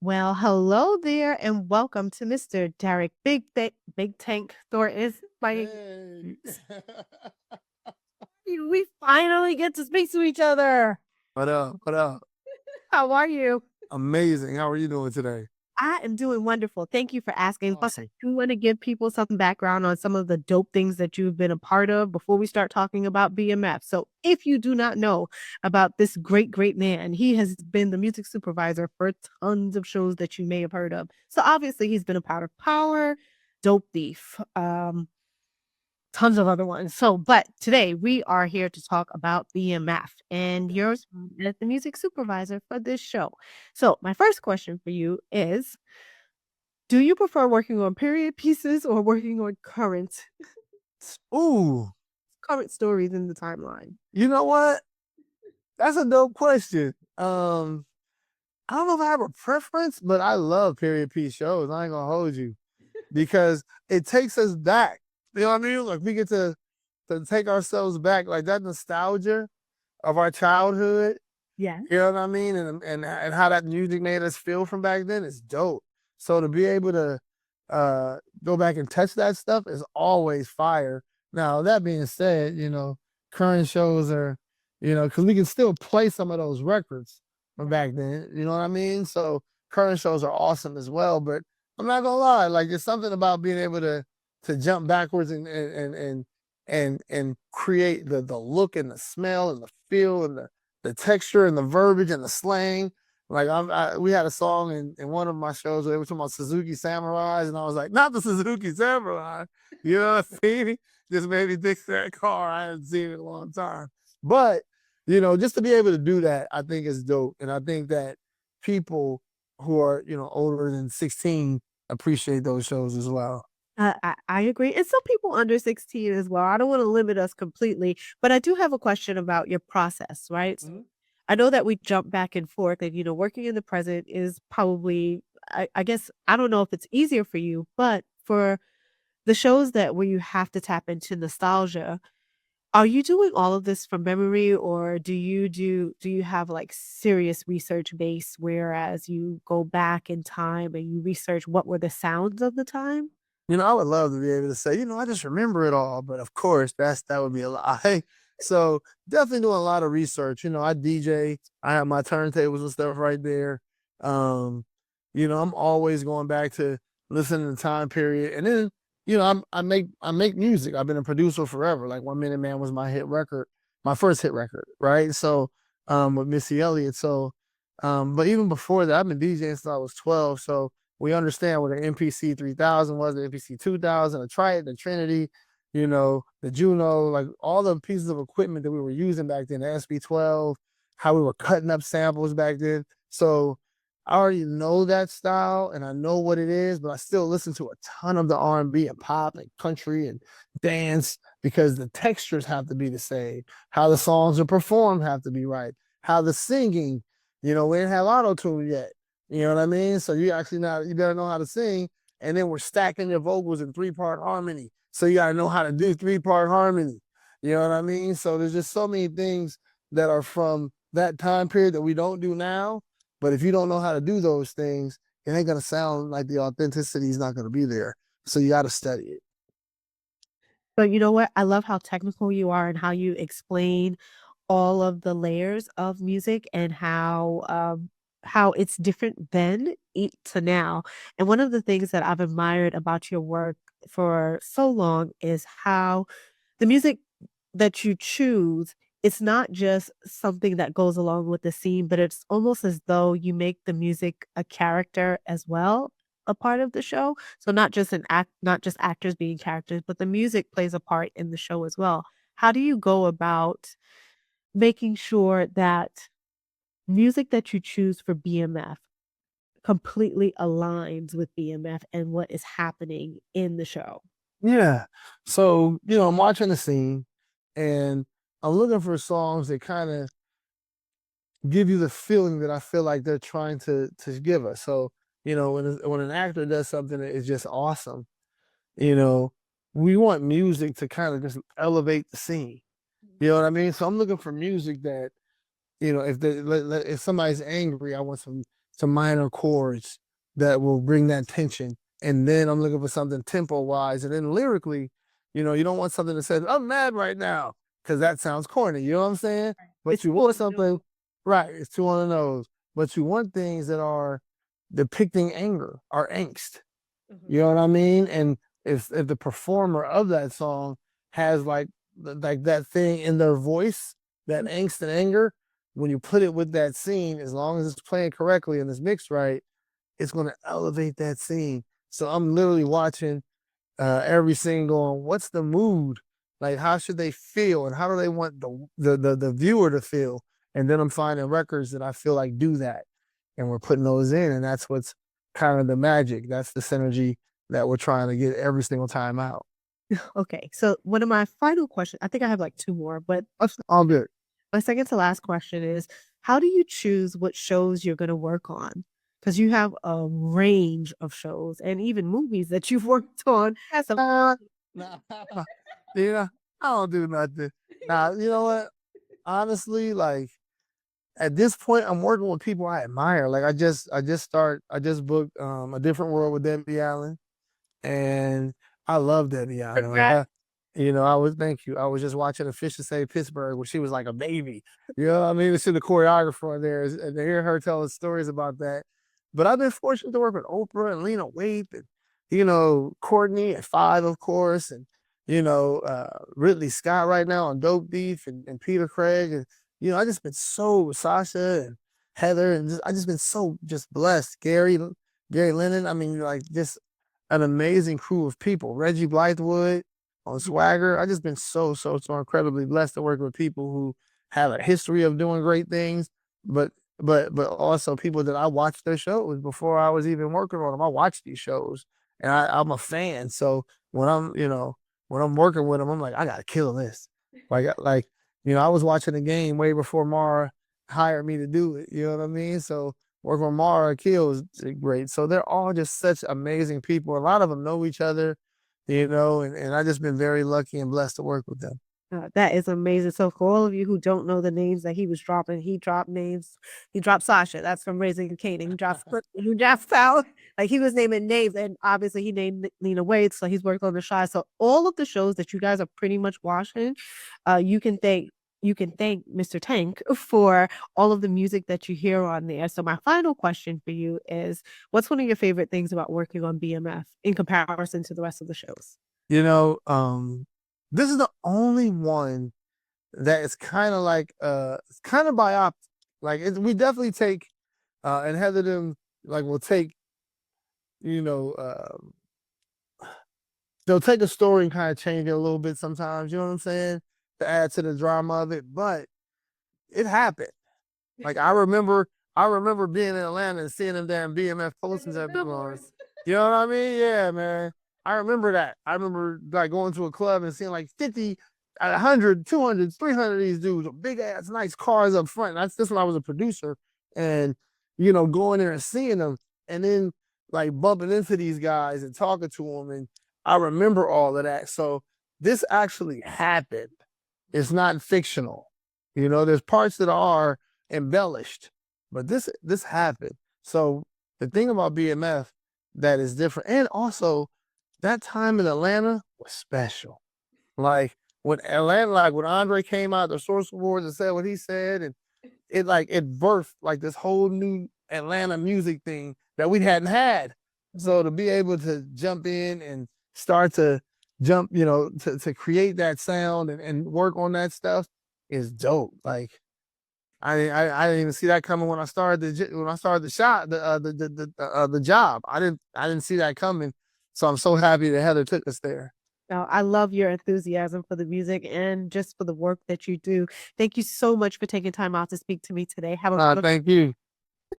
Well, hello there, and welcome to Mr. Derek Big Tank Thornton. My Hey. we finally get to speak to each other. What up? What up? How are you? Amazing. How are you doing today? I am doing wonderful. Thank you for asking. Plus, I Awesome. do want to give people some background on some of the dope things that you've been a part of before we start talking about BMF. So, if you do not know about this great man, he has been the music supervisor for tons of shows that you may have heard of. So, obviously, he's been a part of Power, Dope Thief, tons of other ones. So, but today we are here to talk about BMF and yours as the music supervisor for this show. So, my first question for you is, do you prefer working on period pieces or working on Ooh, current stories in the timeline? you know what? That's a dope question. I don't know if I have a preference, but I love period piece shows. I ain't gonna hold you because it takes us back. You know what I mean? Like we get to take ourselves back, like that nostalgia of our childhood. Yes. You know what I mean? And how that music made us feel from back then is dope. So to be able to go back and touch that stuff is always fire. Now that being said, current shows are, because we can still play some of those records from back then. You know what I mean? So current shows are awesome as well. But I'm not gonna lie, like there's something about being able to jump backwards and create the look and the smell and the feel and the texture and the verbiage and the slang. Like we had a song in one of my shows where they were talking about Suzuki Samurais, and I was like, not the Suzuki Samurai. You know what I mean? Just made me think of that car. I hadn't seen it in a long time. But, just to be able to do that, I think is dope. And I think that people who are, older than 16 appreciate those shows as well. I agree. And some people under 16 as well. I don't want to limit us completely, but I do have a question about your process, right? Mhm. I know that we jump back and forth and, working in the present is probably, I guess, I don't know if it's easier for you, but for the shows that where you have to tap into nostalgia, are you doing all of this from memory or do you have like serious research base whereas you go back in time and you research what were the sounds of the time? I would love to be able to say, I just remember it all, but of course, that would be a lie. So definitely doing a lot of research. I DJ, I have my turntables and stuff right there. Um, I'm always going back to listening to time period, and then I make music. I've been a producer forever. Like 1 Minute Man was my hit record, my first hit record, right? So with Missy Elliott. So but even before that, I've been DJing since I was 12. So we understand what an MPC 3000 was, the MPC 2000, a Triton, the Trinity, the Juno, like all the pieces of equipment that we were using back then, the SB12, how we were cutting up samples back then. So I already know that style and I know what it is, but I still listen to a ton of the R&B and pop and country and dance because the textures have to be the same. How the songs are performed have to be right. How the singing, we didn't have auto tune yet. You know what I mean? So you better know how to sing. And then we're stacking your vocals in 3-part harmony. So you gotta know how to do 3-part harmony. You know what I mean? So there's just so many things that are from that time period that we don't do now. But if you don't know how to do those things, it ain't gonna sound like the authenticity is not gonna be there. So you gotta study it. But you know what? I love how technical you are and how you explain all of the layers of music and how it's different then to now. And one of the things that I've admired about your work for so long is how the music that you choose, it's not just something that goes along with the scene, but it's almost as though you make the music a character as well, a part of the show. So not just actors being characters, but the music plays a part in the show as well. How do you go about making sure that music that you choose for BMF completely aligns with BMF and what is happening in the show? Yeah. So, I'm watching the scene and I'm looking for songs that kind of give you the feeling that I feel like they're trying to give us. So, when an actor does something that is just awesome, you know, we want music to kind of just elevate the scene. You know what I mean? So I'm looking for music that, if somebody's angry, I want to minor chords that will bring that tension. And then I'm looking for something tempo wise. And then lyrically, you don't want something that says, I'm mad right now, because that sounds corny. You know what I'm saying? But It's you want something, right? It's too on the nose. But you want things that are depicting anger or angst. Mhm. You know what I mean? And if the performer of that song has like that thing in their voice, that angst and anger, when you put it with that scene, as long as it's playing correctly and it's mixed right, it's gonna elevate that scene. So I'm literally watching every scene going, what's the mood? Like how should they feel and how do they want the viewer to feel? And then I'm finding records that I feel like do that. And we're putting those in, and that's what's kind of the magic. That's the synergy that we're trying to get every single time out. Okay, so one of my final questions, I think I have like 2 more, but That's all good. my second to last question is, how do you choose what shows you're gonna work on? Because you have a range of shows and even movies that you've worked on. So Nah, nah, yeah, I don't do nothing. Nah, you know what? Honestly, like at this point, I'm working with people I admire. Like I just booked A Different World with Debbie Allen, and I love Debbie Allen. Like congrats. I was thank you. I was just watching a Fish to Save Pittsburgh when she was like a baby. You know what I mean? To see the choreographer there and to hear her tell us stories about that. But I've been fortunate to work with Oprah and Lena Waithe and Courtney at Five, of course, and Ridley Scott right now on Dope Beef and Peter Craig. And I just been so Sasha and Heather and I just been so just blessed. Gary Lennon. I mean, like just an amazing crew of people. Reggie Blythewood on Swagger. I just been so incredibly blessed to work with people who have a history of doing great things, but but also people that I watched their shows before I was even working on them. I watched these shows and I'm a fan. So when I'm working with them, I'm like, I gotta kill this. I was watching the game way before Mara hired me to do it. You know what I mean? So working with Mara Akil is great. So they're all just such amazing people. A lot of them know each other, and I just been very lucky and blessed to work with them. That is amazing. So for all of you who don't know the names that he was dropping, he dropped names. He dropped Sasha. That's from Raising Kanan. He dropped Sal. Like he was naming names, and obviously he named Lena Waithe. So he's worked on the Shy. So all of the shows that you guys are pretty much watching, you can thank Mr. Tank for all of the music that you hear on there. So my final question for you is, what's one of your favorite things about working on BMF in comparison to the rest of the shows? You know, this is the only one that is kind of like it's kind of bioptic. We definitely take and Heather them like will take you know they'll take a story and kind of change it a little bit sometimes. You know what I'm saying, to add to the drama of it, but it happened. Like I remember being in Atlanta and seeing them damn BMF posters at billboards. You know what I mean? Yeah, man. I remember that. I remember like going to a club and seeing like 50, 100, 200, 300 of these dudes with big ass nice cars up front. That's when I was a producer and going there and seeing them and then like bumping into these guys and talking to them and I remember all of that. So this actually happened. It's not fictional. There's parts that are embellished, but this happened. So the thing about BMF that is different, and also that time in Atlanta was special. Like when Andre came out the Source Awards and said what he said, and it birthed like this whole new Atlanta music thing that we hadn't had. So to be able to jump in and start to jump, to create that sound and work on that stuff is dope. Like I didn't even see that coming when I started the shot the job. I didn't see that coming. So I'm so happy that Heather took us there. Now, I love your enthusiasm for the music and just for the work that you do. Thank you so much for taking time out to speak to me today. Have a Thank you.